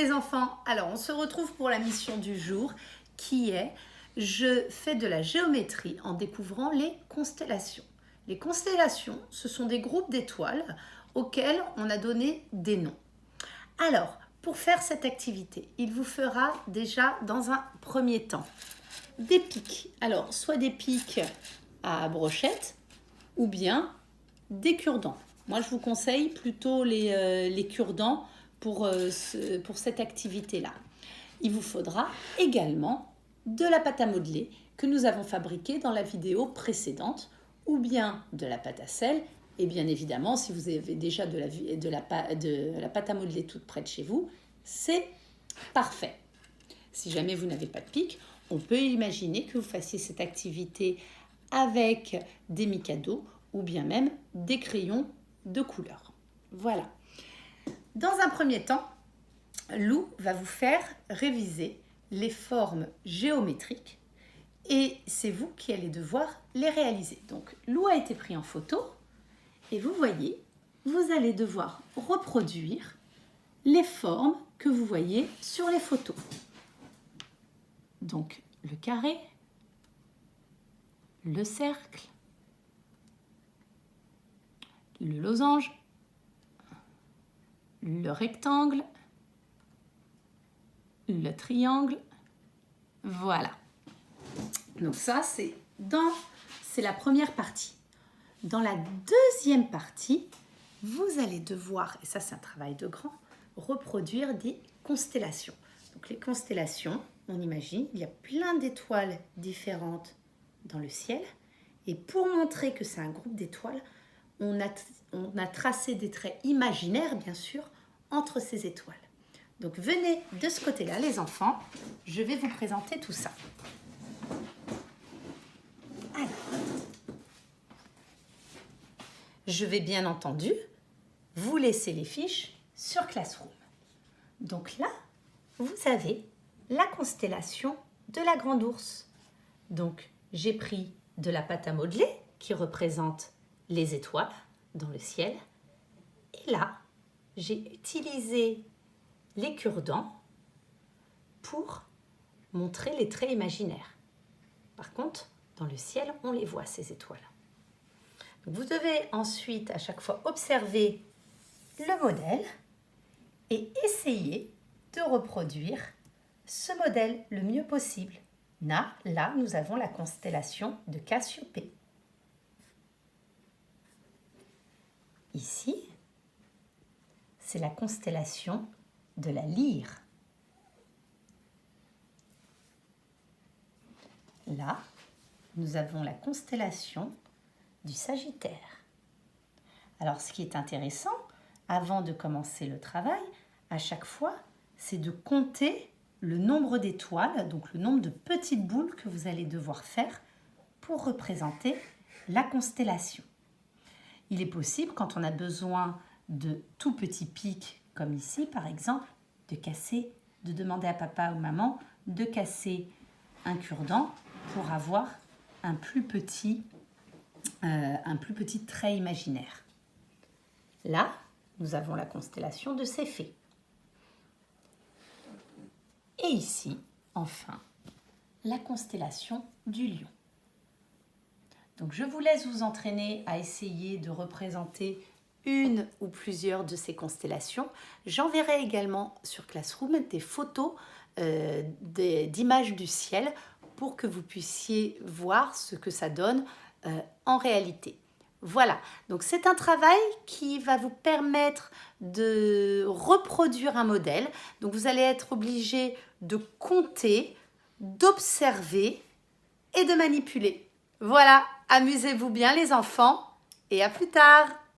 Les enfants, alors on se retrouve pour la mission du jour qui est je fais de la géométrie en découvrant les constellations. Les constellations, ce sont des groupes d'étoiles auxquels on a donné des noms. Alors, pour faire cette activité, il vous fera déjà dans un premier temps des pics. Alors, soit des pics à brochette ou bien des cure-dents. Moi, je vous conseille plutôt les cure-dents pour cette activité-là. Il vous faudra également de la pâte à modeler que nous avons fabriquée dans la vidéo précédente ou bien de la pâte à sel. Et bien évidemment, si vous avez déjà de la pâte à modeler toute près de chez vous, c'est parfait. Si jamais vous n'avez pas de pic, on peut imaginer que vous fassiez cette activité avec des Mikado ou bien même des crayons de couleur. Voilà. Dans un premier temps, Lou va vous faire réviser les formes géométriques et c'est vous qui allez devoir les réaliser. Donc, Lou a été pris en photo et vous voyez, vous allez devoir reproduire les formes que vous voyez sur les photos. Donc, le carré, le cercle, le losange, le rectangle, le triangle. Voilà. Donc ça, c'est la première partie. Dans la deuxième partie, vous allez devoir, et ça c'est un travail de grand, reproduire des constellations. Donc les constellations, on imagine, il y a plein d'étoiles différentes dans le ciel. Et pour montrer que c'est un groupe d'étoiles, on a tracé des traits imaginaires, bien sûr, entre ces étoiles. Donc, venez de ce côté-là, les enfants. Je vais vous présenter tout ça. Alors, je vais bien entendu vous laisser les fiches sur Classroom. Donc là, vous avez la constellation de la Grande Ourse. Donc, j'ai pris de la pâte à modeler qui représente les étoiles dans le ciel. Et là, j'ai utilisé les cure-dents pour montrer les traits imaginaires. Par contre, dans le ciel, on les voit, ces étoiles. Donc, vous devez ensuite, à chaque fois, observer le modèle et essayer de reproduire ce modèle le mieux possible. Là, nous avons la constellation de Cassiopée. Ici, c'est la constellation de la Lyre. Là, nous avons la constellation du Sagittaire. Alors, ce qui est intéressant, avant de commencer le travail, à chaque fois, c'est de compter le nombre d'étoiles, donc le nombre de petites boules que vous allez devoir faire pour représenter la constellation. Il est possible, quand on a besoin de tout petits pics, comme ici par exemple, de demander à papa ou maman de casser un cure-dent pour avoir un plus petit trait imaginaire. Là, nous avons la constellation de Céphée. Et ici, enfin, la constellation du Lion. Donc, je vous laisse vous entraîner à essayer de représenter une ou plusieurs de ces constellations. J'enverrai également sur Classroom des photos d'images du ciel pour que vous puissiez voir ce que ça donne en réalité. Voilà, donc c'est un travail qui va vous permettre de reproduire un modèle. Donc vous allez être obligé de compter, d'observer et de manipuler. Voilà, amusez-vous bien les enfants et à plus tard!